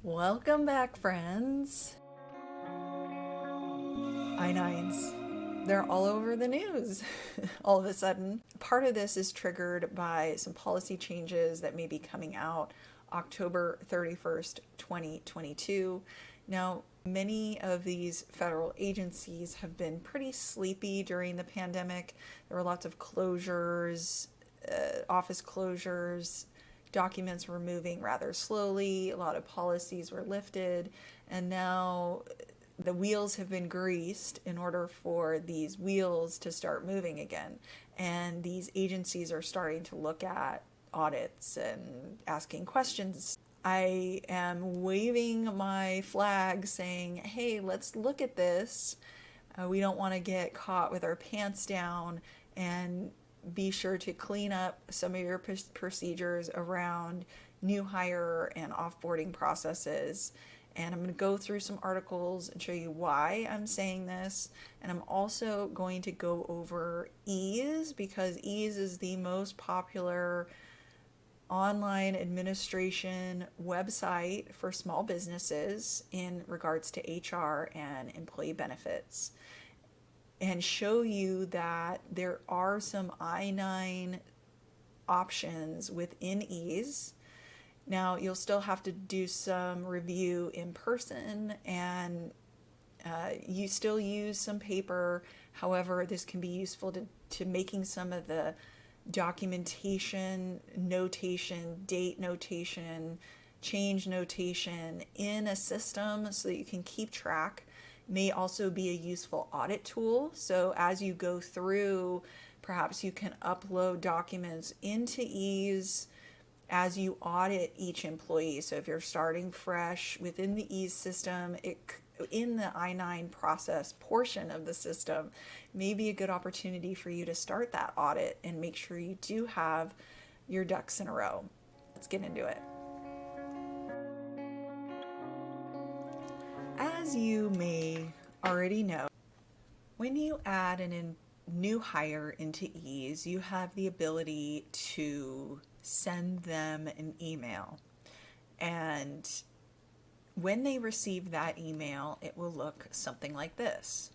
Welcome back, friends. I-9s. They're all over the news all of a sudden. Part of this is triggered by some policy changes that may be coming out October 31st, 2022. Now, many of these federal agencies have been pretty sleepy during the pandemic. There were lots of closures, office closures, documents were moving rather slowly, a lot of policies were lifted, and now the wheels have been greased in order for these wheels to start moving again. And these agencies are starting to look at audits and asking questions. I am waving my flag saying, hey, let's look at this. We don't want to get caught with our pants down, and be sure to clean up some of your procedures around new hire and offboarding processes. And I'm going to go through some articles and show you why I'm saying this. And I'm also going to go over Ease, because Ease is the most popular online administration website for small businesses in regards to HR and employee benefits, and show you that there are some I-9 options within Ease. Now, you'll still have to do some review in person, and you still use some paper. However, this can be useful to making some of the documentation, notation, date notation, change notation in a system so that you can keep track. May also be a useful audit tool. So as you go through, perhaps you can upload documents into Ease as you audit each employee. So if you're starting fresh within the Ease system, in the I-9 process portion of the system, may be a good opportunity for you to start that audit and make sure you do have your ducks in a row. Let's get into it. As you may already know, when you add a new hire into Ease, you have the ability to send them an email. And when they receive that email, it will look something like this.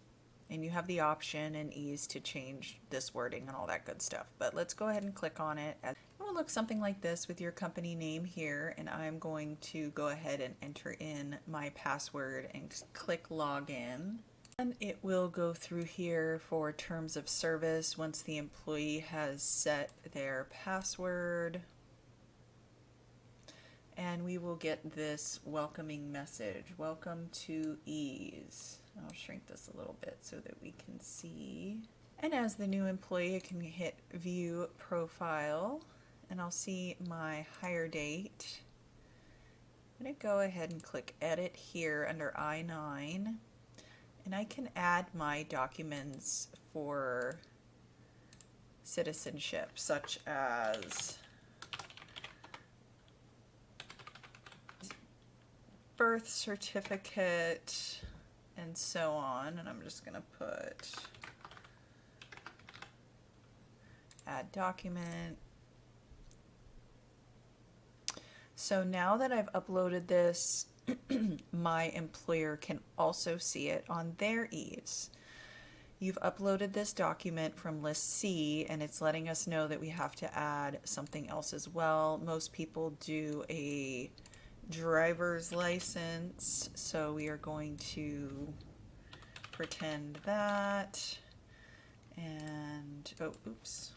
And you have the option in Ease to change this wording and all that good stuff. But let's go ahead and click on it. It will look something like this with your company name here. And I'm going to go ahead and enter in my password and click login. And it will go through here for terms of service once the employee has set their password. And we will get this welcoming message. Welcome to Ease. I'll shrink this a little bit so that we can see. And as the new employee, I can hit View Profile, and I'll see my hire date. I'm going to go ahead and click Edit here under I-9, and I can add my documents for citizenship, such as birth certificate and so on. And I'm just going to put add document. So now that I've uploaded this, my employer can also see it on their Ease. You've uploaded this document from list C, and it's letting us know that we have to add something else as well. Most people do a driver's license, so we are going to pretend that, and oh, oops.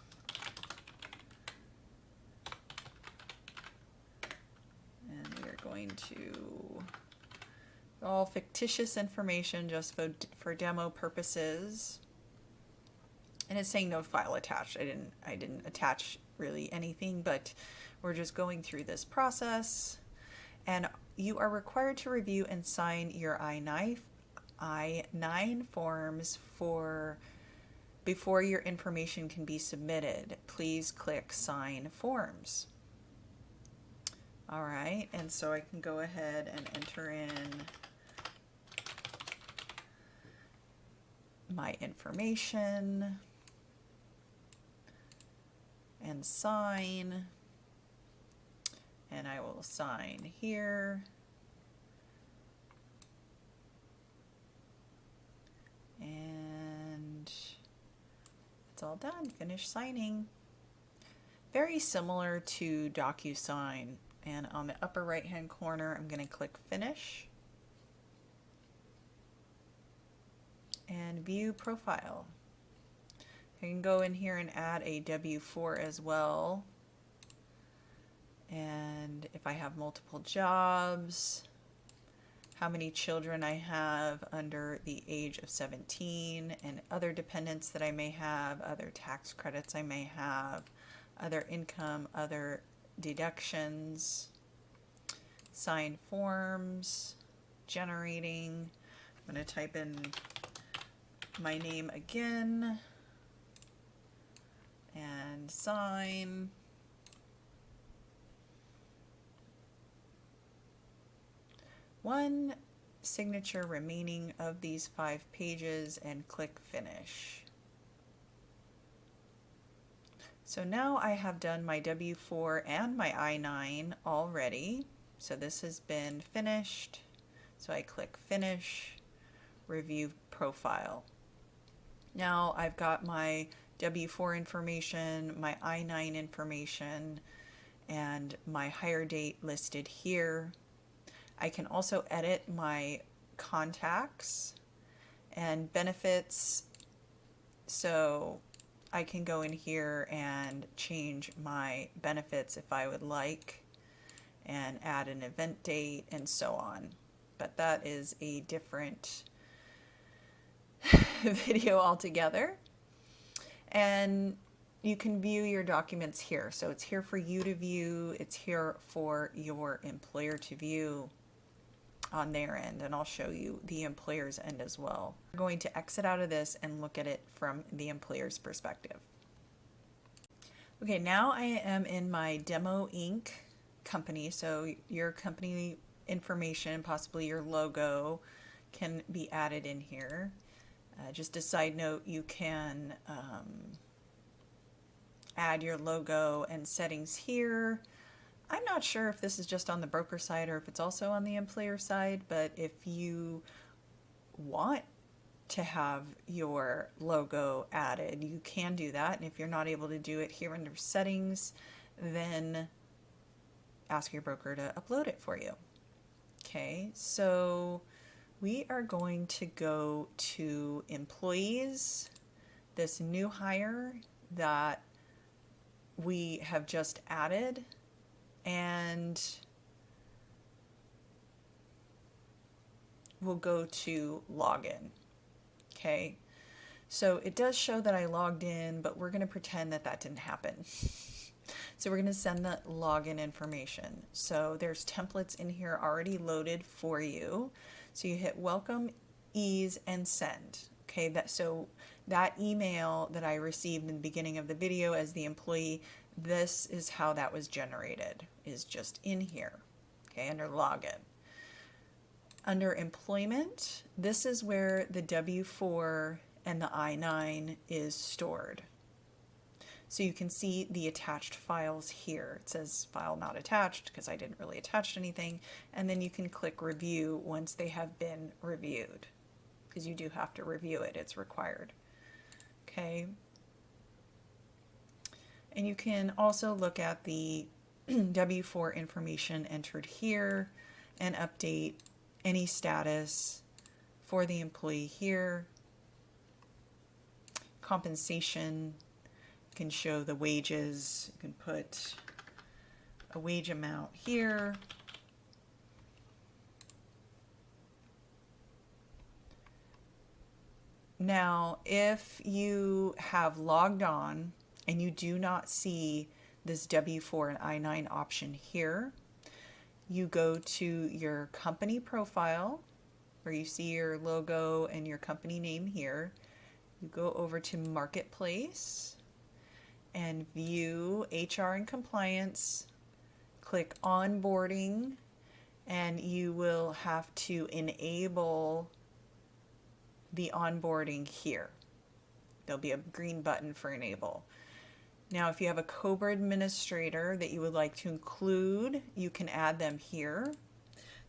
And we are going to all fictitious information just for demo purposes. And it's saying no file attached. I didn't attach really anything, but we're just going through this process. And you are required to review and sign your I-9 forms before your information can be submitted. Please click Sign Forms. All right, and so I can go ahead and enter in my information and sign. And I will sign here. it's all done. Finish signing. Very similar to DocuSign. And on the upper right hand corner, I'm going to click Finish. And View Profile. I can go in here and add a W-4 as well. And if I have multiple jobs, how many children I have under the age of 17, and other dependents that I may have, other tax credits I may have, other income, other deductions, sign forms, generating. I'm going to type in my name again and sign. One signature remaining of these 5 pages and click Finish. So now I have done my W-4 and my I-9 already. So this has been finished. So I click Finish, Review Profile. Now I've got my W-4 information, my I-9 information, and my hire date listed here. I can also edit my contacts and benefits, so I can go in here and change my benefits if I would like, and add an event date and so on. But that is a different video altogether. And you can view your documents here. So it's here for you to view, it's here for your employer to view on their end, and I'll show you the employer's end as well. We're going to exit out of this and look at it from the employer's perspective. Okay, now I am in my Demo Inc. company, so your company information, possibly your logo, can be added in here. Just a side note, you can add your logo and settings here. I'm not sure if this is just on the broker side or if it's also on the employer side, but if you want to have your logo added, you can do that. And if you're not able to do it here under settings, then ask your broker to upload it for you. Okay, so we are going to go to employees, this new hire that we have just added, and we'll go to login. Okay, so it does show that I logged in, but we're going to pretend that that didn't happen. So we're going to send the login information. So there's templates in here already loaded for you. So you hit welcome, ease, and send. Okay, so that email that I received in the beginning of the video as the employee, this is how that was generated, is just in here, okay, under login. Under employment, this is where the W-4 and the I-9 is stored. So you can see the attached files here. It says file not attached because I didn't really attach anything. And then you can click review once they have been reviewed, because you do have to review it, it's required. Okay. And you can also look at the W-4 information entered here and update any status for the employee here. Compensation, you can show the wages, you can put a wage amount here. Now, if you have logged on and you do not see this W-4 and I-9 option here, you go to your company profile where you see your logo and your company name here. You go over to Marketplace and view HR and Compliance, click Onboarding, and you will have to enable the onboarding here. There'll be a green button for enable. Now, if you have a COBRA administrator that you would like to include, you can add them here.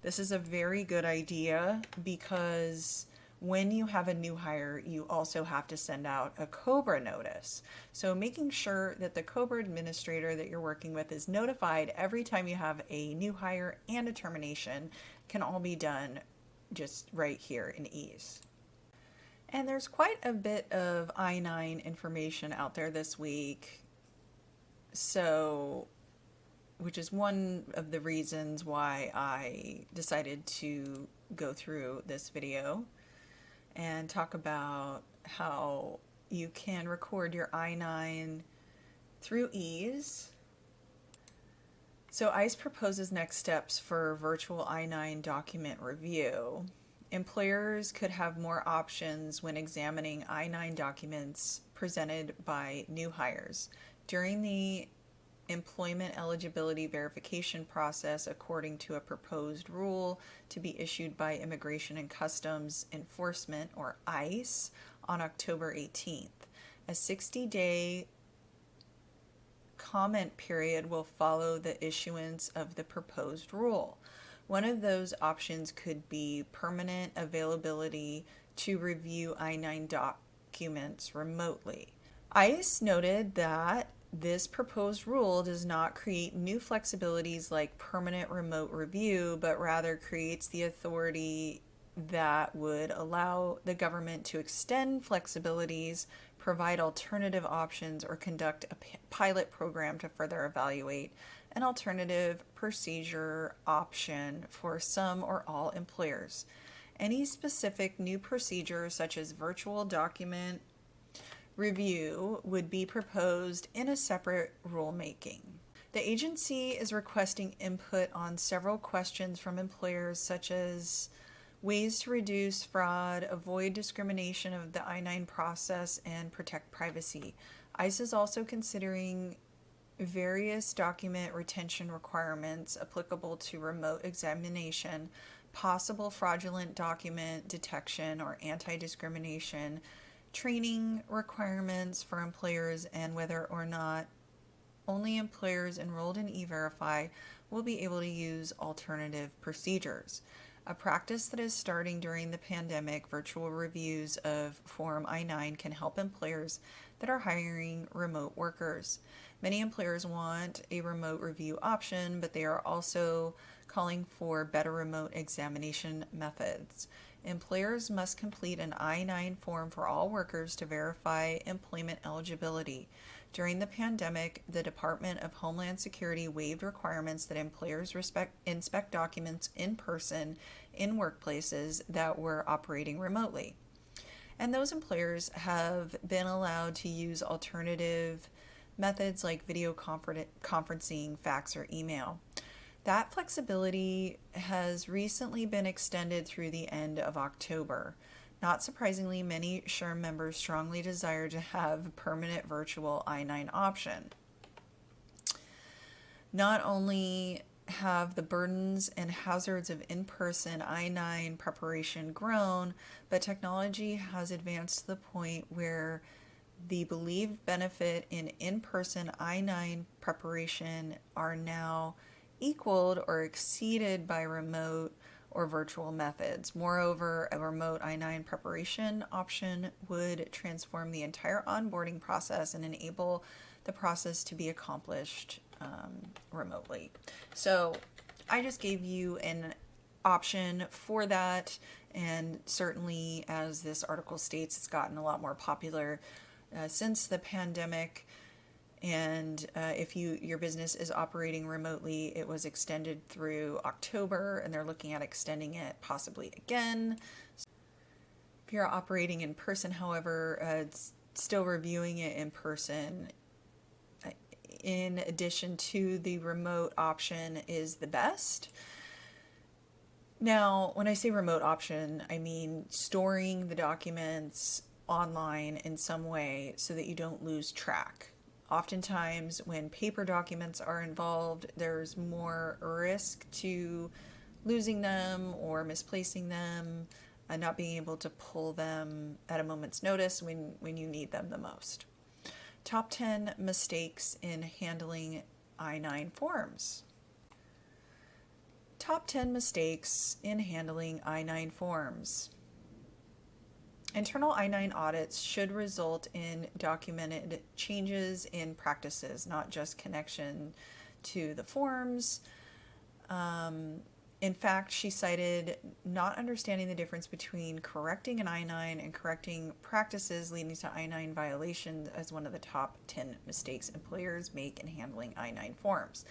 This is a very good idea because when you have a new hire, you also have to send out a COBRA notice. So making sure that the COBRA administrator that you're working with is notified every time you have a new hire and a termination can all be done just right here in ease. And there's quite a bit of I-9 information out there this week, which is one of the reasons why I decided to go through this video and talk about how you can record your I-9 through ease. So ICE proposes next steps for virtual I-9 document review. Employers could have more options when examining I-9 documents presented by new hires. During the employment eligibility verification process, according to a proposed rule to be issued by Immigration and Customs Enforcement, or ICE, on October 18th. A 60-day comment period will follow the issuance of the proposed rule. One of those options could be permanent availability to review I-9 documents remotely. ICE noted that this proposed rule does not create new flexibilities like permanent remote review, but rather creates the authority that would allow the government to extend flexibilities, provide alternative options, or conduct a pilot program to further evaluate an alternative procedure option for some or all employers. Any specific new procedure, such as virtual document review, would be proposed in a separate rulemaking. The agency is requesting input on several questions from employers, such as ways to reduce fraud, avoid discrimination of the I-9 process, and protect privacy. ICE is also considering various document retention requirements applicable to remote examination, possible fraudulent document detection or anti-discrimination training requirements for employers, and whether or not only employers enrolled in E-Verify will be able to use alternative procedures. A practice that is starting during the pandemic, virtual reviews of Form I-9 can help employers that are hiring remote workers. Many employers want a remote review option, but they are also calling for better remote examination methods. Employers must complete an I-9 form for all workers to verify employment eligibility. During the pandemic, the Department of Homeland Security waived requirements that employers inspect documents in person in workplaces that were operating remotely. And those employers have been allowed to use alternative methods like video conferencing, fax, or email. That flexibility has recently been extended through the end of October. Not surprisingly, many SHRM members strongly desire to have a permanent virtual I-9 option. Not only have the burdens and hazards of in-person I-9 preparation grown, but technology has advanced to the point where the believed benefit in in-person I-9 preparation are now equaled or exceeded by remote or virtual methods. Moreover, a remote I-9 preparation option would transform the entire onboarding process and enable the process to be accomplished remotely. So I just gave you an option for that, and certainly, as this article states, it's gotten a lot more popular since the pandemic. And if your business is operating remotely, it was extended through October, and they're looking at extending it possibly again. If you're operating in person, however, it's still reviewing it in person in addition to the remote option is the best. Now, when I say remote option, I mean storing the documents online in some way so that you don't lose track. Oftentimes, when paper documents are involved, there's more risk to losing them or misplacing them and not being able to pull them at a moment's notice when you need them the most. Top 10 mistakes in handling I-9 forms. Top 10 mistakes in handling I-9 forms. Internal I-9 audits should result in documented changes in practices, not just connection to the forms. In fact, she cited not understanding the difference between correcting an I-9 and correcting practices leading to I-9 violations as one of the top 10 mistakes employers make in handling I-9 forms.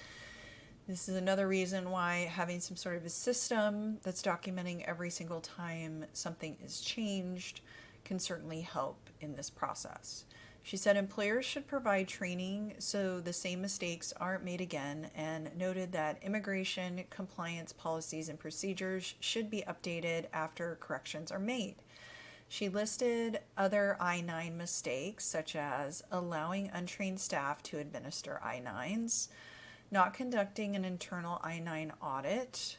This is another reason why having some sort of a system that's documenting every single time something is changed can certainly help in this process. She said employers should provide training so the same mistakes aren't made again, and noted that immigration compliance policies and procedures should be updated after corrections are made. She listed other I-9 mistakes, such as allowing untrained staff to administer I-9s, not conducting an internal I-9 audit,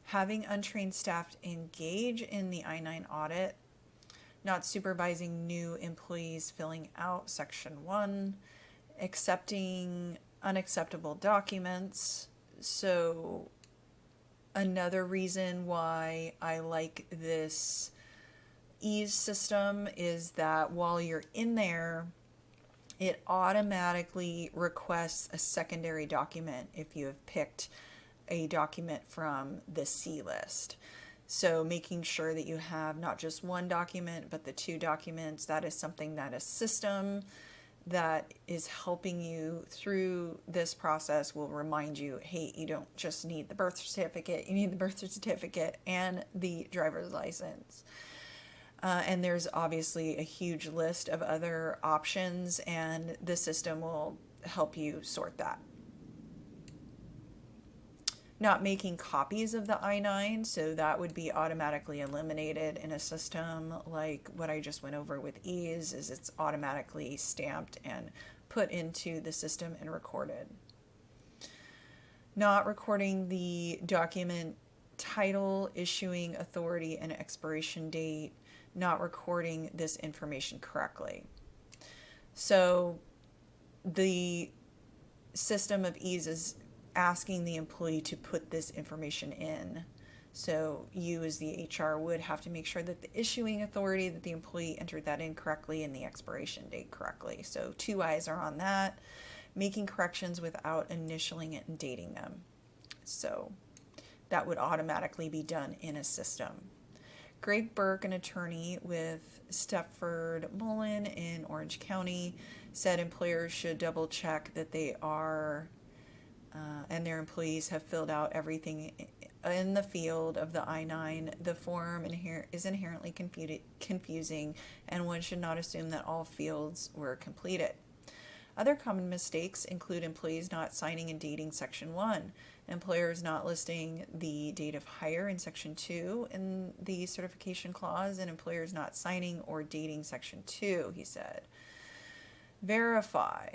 having untrained staff engage in the I-9 audit, not supervising new employees filling out Section 1, accepting unacceptable documents. So another reason why I like this ease system is that while you're in there, it automatically requests a secondary document if you have picked a document from the C list. So making sure that you have not just one document, but the two documents, that is something that a system that is helping you through this process will remind you, hey, you don't just need the birth certificate, you need the birth certificate and the driver's license. And there's obviously a huge list of other options, and the system will help you sort that. Not making copies of the I-9, so that would be automatically eliminated in a system like what I just went over with ease, is it's automatically stamped and put into the system and recorded. Not recording the document title, issuing authority, and expiration date, not recording this information correctly. So the system of ease is asking the employee to put this information in. So you as the HR would have to make sure that the issuing authority, that the employee entered that in correctly, and the expiration date correctly. So two eyes are on that. Making corrections without initialing it and dating them. So that would automatically be done in a system. Greg Burke, an attorney with Stepford Mullen in Orange County, said employers should double check that they are and their employees have filled out everything in the field of the I-9. The form is inherently confusing, and one should not assume that all fields were completed. Other common mistakes include employees not signing and dating Section 1, employers not listing the date of hire in Section 2 in the certification clause, and employers not signing or dating Section 2, he said. Verify.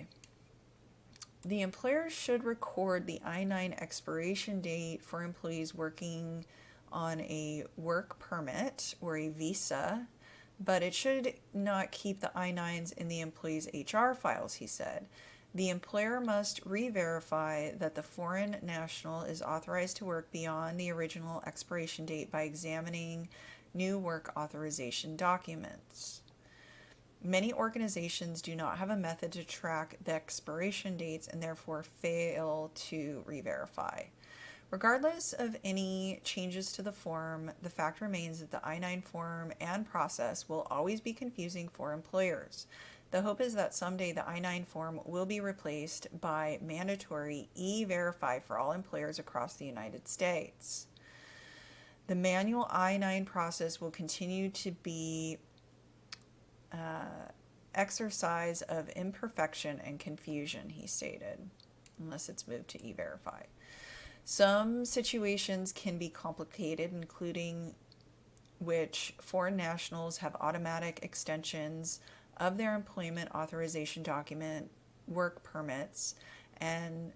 The employer should record the I-9 expiration date for employees working on a work permit or a visa, but it should not keep the I-9s in the employee's HR files, he said. The employer must re-verify that the foreign national is authorized to work beyond the original expiration date by examining new work authorization documents. Many organizations do not have a method to track the expiration dates and therefore fail to re-verify. Regardless of any changes to the form, the fact remains that the I-9 form and process will always be confusing for employers. The hope is that someday the I-9 form will be replaced by mandatory E-Verify for all employers across the United States. The manual I-9 process will continue to be exercise of imperfection and confusion, he stated, unless it's moved to E-Verify. Some situations can be complicated, including which foreign nationals have automatic extensions of their employment authorization document, work permits, and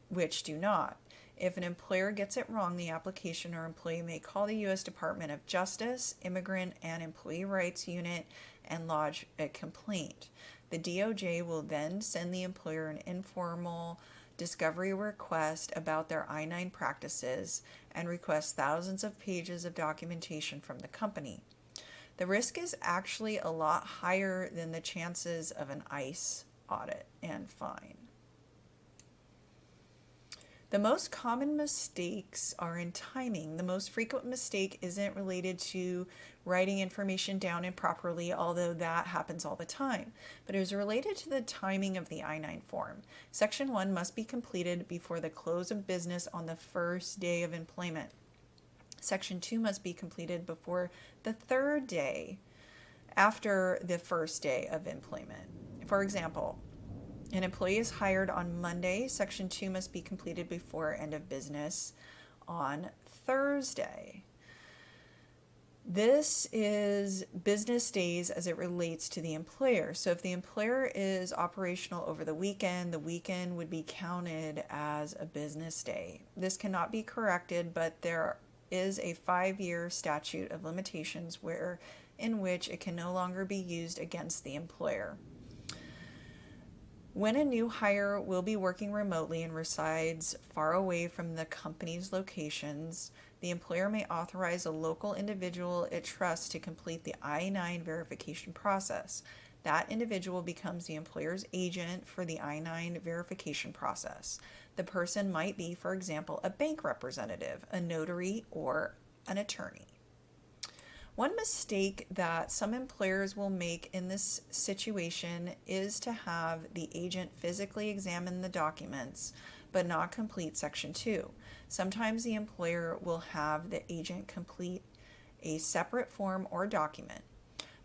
which do not. If an employer gets it wrong, the application or employee may call the U.S. Department of Justice, Immigrant and Employee Rights Unit and lodge a complaint. The DOJ will then send the employer an informal discovery request about their I-9 practices and request thousands of pages of documentation from the company. The risk is actually a lot higher than the chances of an ICE audit and fine. The most common mistakes are in timing. The most frequent mistake isn't related to writing information down improperly, although that happens all the time, but it is related to the timing of the I-9 form. Section 1 must be completed before the close of business on the first day of employment. Section 2 must be completed before the third day after the first day of employment. For example, an employee is hired on Monday. Section 2 must be completed before end of business on Thursday. This is business days as it relates to the employer. So if the employer is operational over the weekend would be counted as a business day. This cannot be corrected, but there is a 5-year statute of limitations in which it can no longer be used against the employer. When a new hire will be working remotely and resides far away from the company's locations, the employer may authorize a local individual it trusts to complete the I-9 verification process. That individual becomes the employer's agent for the I-9 verification process. The person might be, for example, a bank representative, a notary, or an attorney. One mistake that some employers will make in this situation is to have the agent physically examine the documents but not complete Section 2. Sometimes the employer will have the agent complete a separate form or document,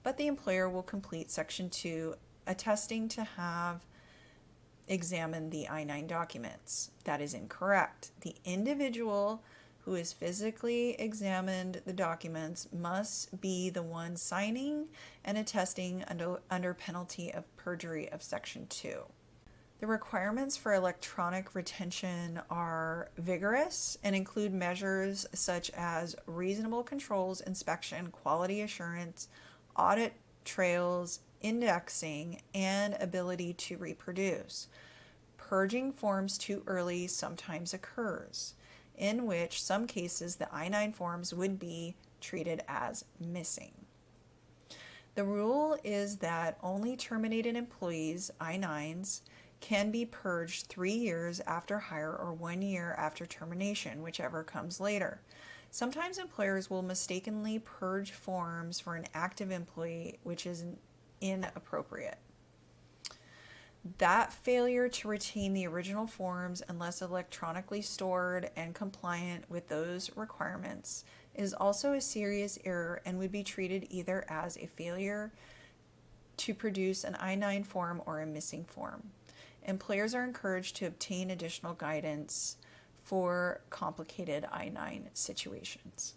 but the employer will complete Section 2 attesting to have examined the I-9 documents. That is incorrect. The individual who has physically examined the documents must be the one signing and attesting under penalty of perjury of Section 2. The requirements for electronic retention are vigorous and include measures such as reasonable controls, inspection, quality assurance, audit trails, indexing, and ability to reproduce. Purging forms too early sometimes occurs, in which some cases the I-9 forms would be treated as missing. The rule is that only terminated employees, I-9s, can be purged 3 years after hire or 1 year after termination, whichever comes later. Sometimes employers will mistakenly purge forms for an active employee, which is inappropriate. That failure to retain the original forms unless electronically stored and compliant with those requirements is also a serious error and would be treated either as a failure to produce an I-9 form or a missing form. Employers are encouraged to obtain additional guidance for complicated I-9 situations.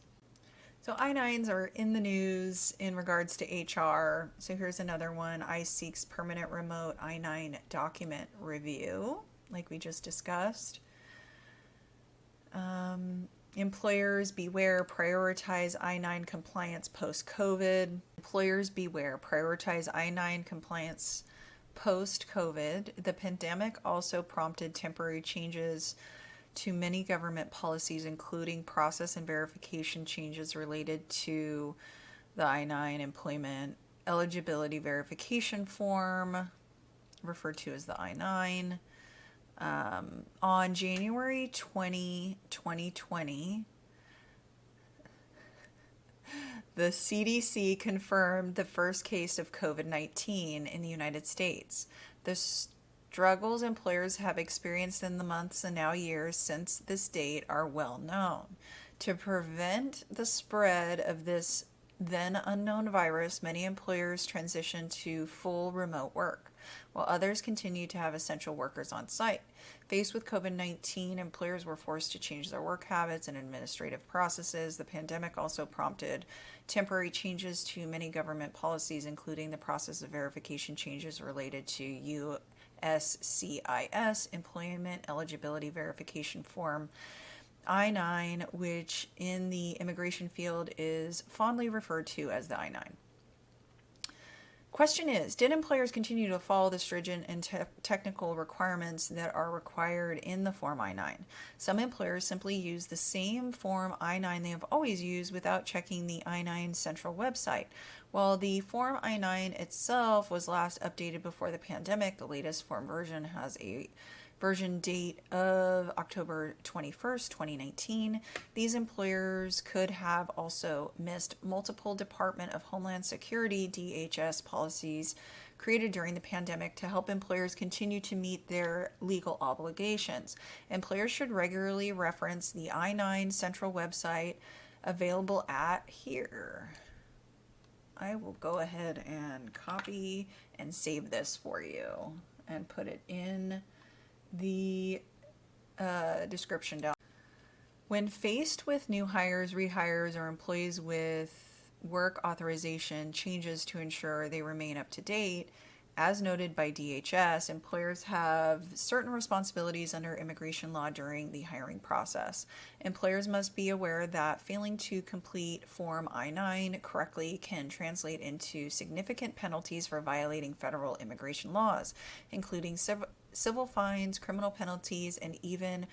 So I-9s are in the news in regards to HR. So here's another one. ICE seeks permanent remote I-9 document review, like we just discussed. Employers beware, prioritize I-9 compliance post-COVID. Employers beware, prioritize I-9 compliance post-COVID. The pandemic also prompted temporary changes to many government policies, including process and verification changes related to the I-9 employment eligibility verification form, referred to as the I-9. On January 20, 2020, the CDC confirmed the first case of COVID-19 in the United States. The struggles employers have experienced in the months and now years since this date are well known. To prevent the spread of this then unknown virus, many employers transitioned to full remote work, while others continue to have essential workers on site. Faced with COVID-19, employers were forced to change their work habits and administrative processes. The pandemic also prompted temporary changes to many government policies, including the process of verification changes related to USCIS, Employment Eligibility Verification Form I-9, which in the immigration field is fondly referred to as the I-9. Question is, did employers continue to follow the stringent and technical requirements that are required in the Form I-9? Some employers simply use the same Form I-9 they have always used without checking the I-9 central website. While the Form I-9 itself was last updated before the pandemic, the latest form version has a version date of October 21st, 2019. These employers could have also missed multiple Department of Homeland Security DHS policies created during the pandemic to help employers continue to meet their legal obligations. Employers should regularly reference the I-9 central website available at here. I will go ahead and copy and save this for you and put it in the description down. When faced with new hires, rehires, or employees with work authorization changes to ensure they remain up to date, as noted by DHS, employers have certain responsibilities under immigration law during the hiring process. Employers must be aware that failing to complete Form I-9 correctly can translate into significant penalties for violating federal immigration laws, including civil fines, criminal penalties, and even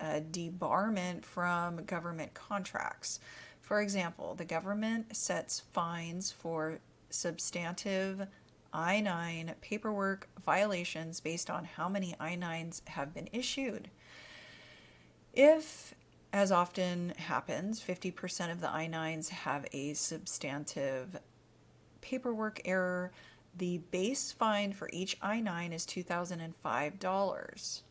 debarment from government contracts. For example, the government sets fines for substantive I-9 paperwork violations based on how many I-9s have been issued. If, as often happens, 50% of the I-9s have a substantive paperwork error, the base fine for each I-9 is $2,005.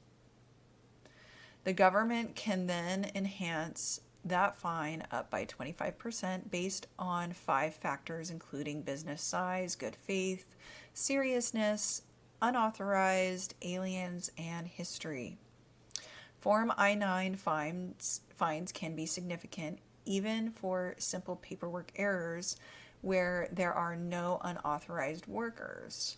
The government can then enhance that fine up by 25% based on 5 factors, including business size, good faith, seriousness, unauthorized aliens, and history. Form I-9 fines can be significant even for simple paperwork errors where there are no unauthorized workers.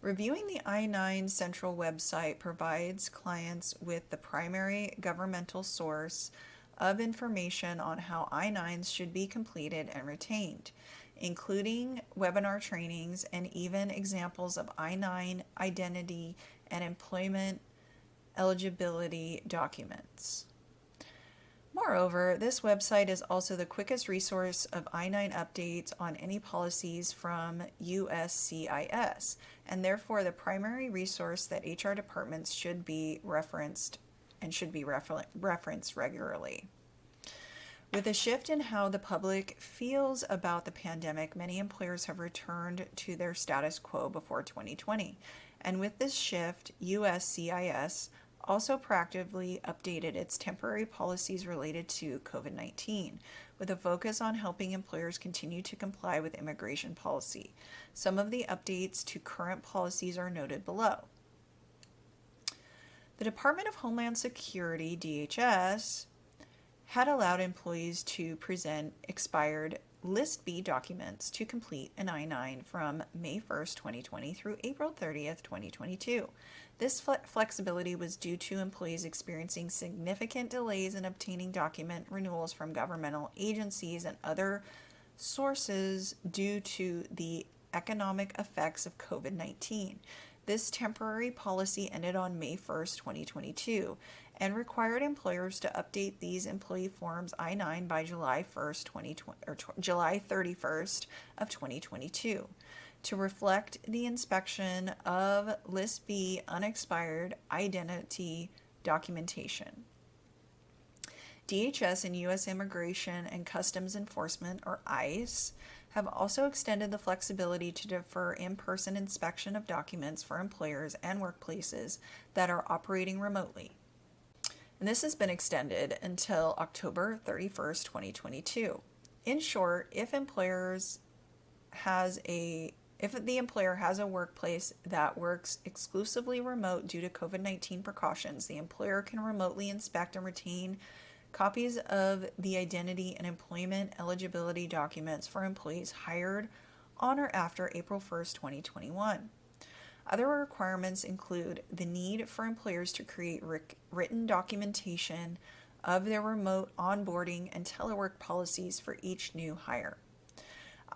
Reviewing the I-9 central website provides clients with the primary governmental source of information on how I-9s should be completed and retained, including webinar trainings and even examples of I-9 identity and employment eligibility documents. Moreover, this website is also the quickest resource of I-9 updates on any policies from USCIS, and therefore the primary resource that HR departments should be referenced and should be referenced regularly. With a shift in how the public feels about the pandemic, many employers have returned to their status quo before 2020. And with this shift, USCIS also proactively updated its temporary policies related to COVID-19, with a focus on helping employers continue to comply with immigration policy. Some of the updates to current policies are noted below. The Department of Homeland Security, DHS, had allowed employees to present expired List B documents to complete an I-9 from May 1st, 2020 through April 30th, 2022. This flexibility was due to employees experiencing significant delays in obtaining document renewals from governmental agencies and other sources due to the economic effects of COVID-19. This temporary policy ended on May 1st, 2022, and required employers to update these employee forms I-9 by July 31st of 2022 to reflect the inspection of List B unexpired identity documentation. DHS and U.S. Immigration and Customs Enforcement, or ICE, have also extended the flexibility to defer in-person inspection of documents for employers and workplaces that are operating remotely. And this has been extended until October 31st, 2022. In short, if the employer has a workplace that works exclusively remote due to COVID-19 precautions, the employer can remotely inspect and retain copies of the identity and employment eligibility documents for employees hired on or after April 1st, 2021. Other requirements include the need for employers to create written documentation of their remote onboarding and telework policies for each new hire.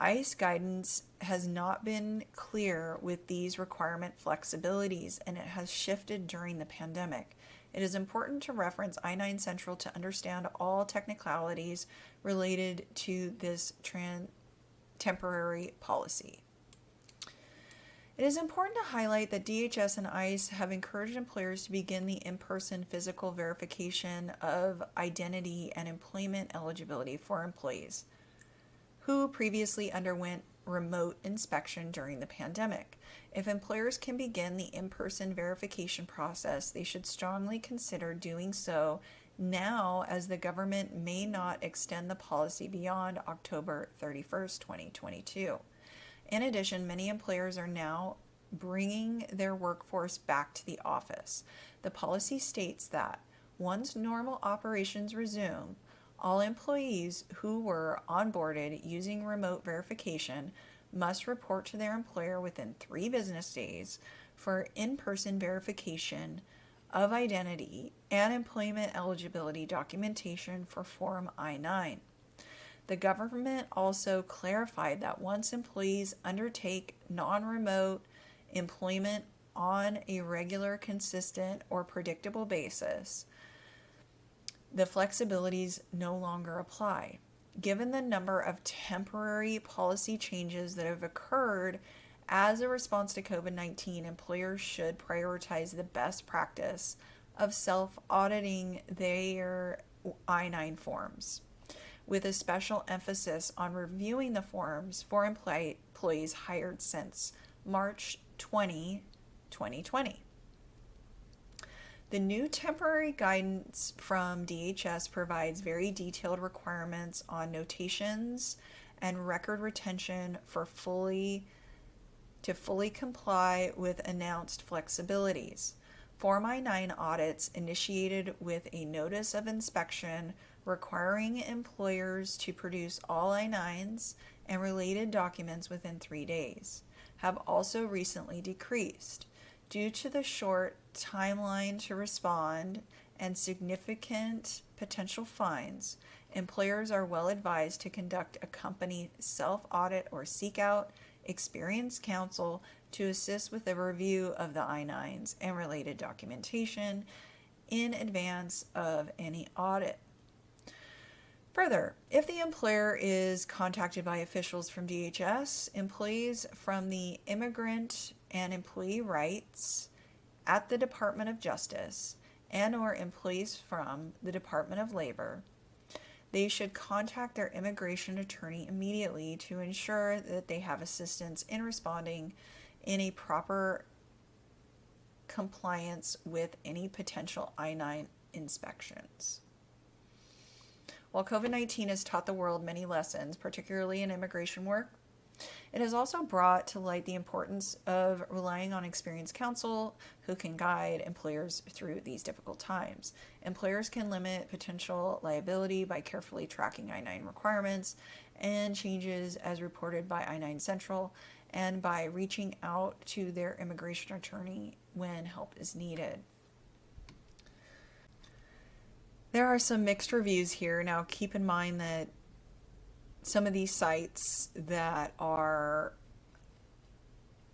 ICE guidance has not been clear with these requirement flexibilities, and it has shifted during the pandemic. It is important to reference I-9 Central to understand all technicalities related to this temporary policy. It is important to highlight that DHS and ICE have encouraged employers to begin the in-person physical verification of identity and employment eligibility for employees who previously underwent remote inspection during the pandemic. If employers can begin the in-person verification process, they should strongly consider doing so now, as the government may not extend the policy beyond October 31st, 2022. In addition, many employers are now bringing their workforce back to the office. The policy states that once normal operations resume, all employees who were onboarded using remote verification must report to their employer within 3 business days for in-person verification of identity and employment eligibility documentation for Form I-9. The government also clarified that once employees undertake non-remote employment on a regular, consistent, or predictable basis, the flexibilities no longer apply. Given the number of temporary policy changes that have occurred as a response to COVID-19, employers should prioritize the best practice of self-auditing their I-9 forms, with a special emphasis on reviewing the forms for employees hired since March 20, 2020. The new temporary guidance from DHS provides very detailed requirements on notations and record retention to fully comply with announced flexibilities. Form I-9 audits initiated with a notice of inspection requiring employers to produce all I-9s and related documents within 3 days have also recently decreased. Due to the short timeline to respond and significant potential fines, employers are well advised to conduct a company self-audit or seek out experienced counsel to assist with a review of the I-9s and related documentation in advance of any audit. Further, if the employer is contacted by officials from DHS, employees from the Immigrant and Employee Rights at the Department of Justice and/or employees from the Department of Labor, they should contact their immigration attorney immediately to ensure that they have assistance in responding in a proper compliance with any potential I-9 inspections. While COVID-19 has taught the world many lessons, particularly in immigration work, it has also brought to light the importance of relying on experienced counsel who can guide employers through these difficult times. Employers can limit potential liability by carefully tracking I-9 requirements and changes as reported by I-9 Central, and by reaching out to their immigration attorney when help is needed. There are some mixed reviews here. Now, keep in mind that some of these sites that are,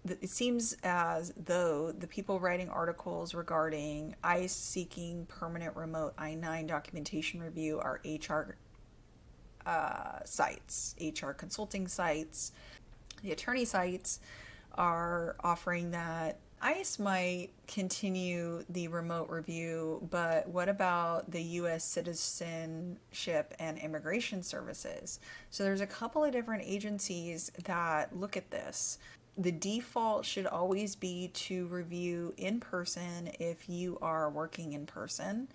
it seems as though the people writing articles regarding ICE seeking permanent remote I-9 documentation review are HR sites, HR consulting sites. The attorney sites are offering that ICE might continue the remote review, but what about the U.S. Citizenship and Immigration Services? So there's a couple of different agencies that look at this. The default should always be to review in person if you are working in person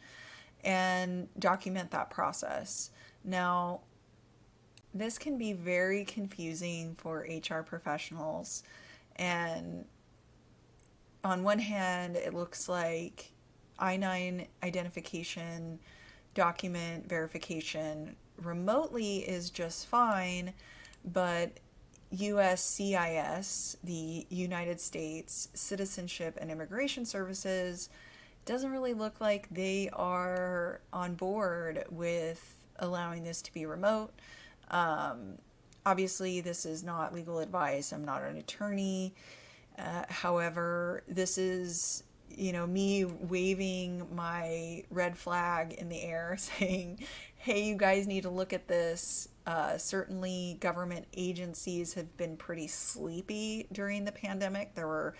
and document that process. Now, this can be very confusing for HR professionals, and on one hand, it looks like I-9 identification, document verification remotely is just fine, but USCIS, the United States Citizenship and Immigration Services, doesn't really look like they are on board with allowing this to be remote. Obviously, this is not legal advice. I'm not an attorney. However, this is, me waving my red flag in the air saying, hey, you guys need to look at this. Certainly, government agencies have been pretty sleepy during the pandemic. There were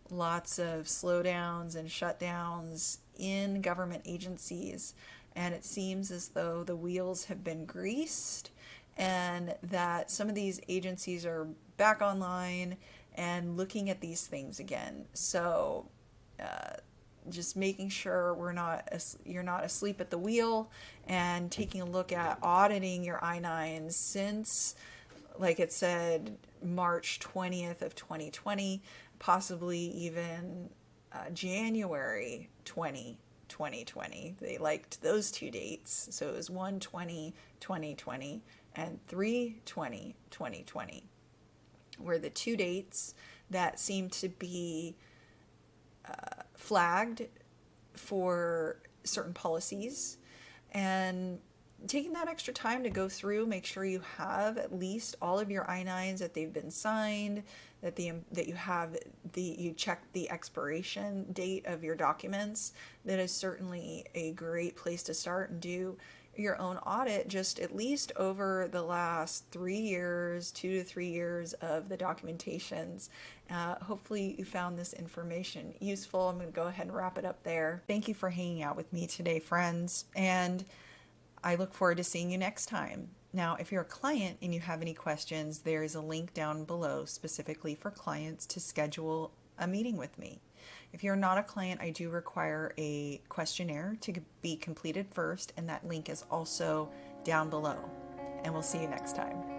lots of slowdowns and shutdowns in government agencies, and it seems as though the wheels have been greased and that some of these agencies are back online and looking at these things again. So just making sure you're not asleep at the wheel, and taking a look at auditing your I-9s since, like it said, March 20th of 2020, possibly even January 2020. They liked those two dates. So it was 1/20/2020 and 3/20/2020 were the two dates that seemed to be flagged for certain policies. And taking that extra time to go through, make sure you have at least all of your I-9s, that they've been signed, that you check the expiration date of your documents. That is certainly a great place to start and do your own audit, just at least over the last 3 years, 2 to 3 years of the documentations. Hopefully you found this information useful. I'm going to go ahead and wrap it up there. Thank you for hanging out with me today, friends, and I look forward to seeing you next time. Now, if you're a client and you have any questions, there is a link down below specifically for clients to schedule a meeting with me. If you're not a client, I do require a questionnaire to be completed first, and that link is also down below. And we'll see you next time.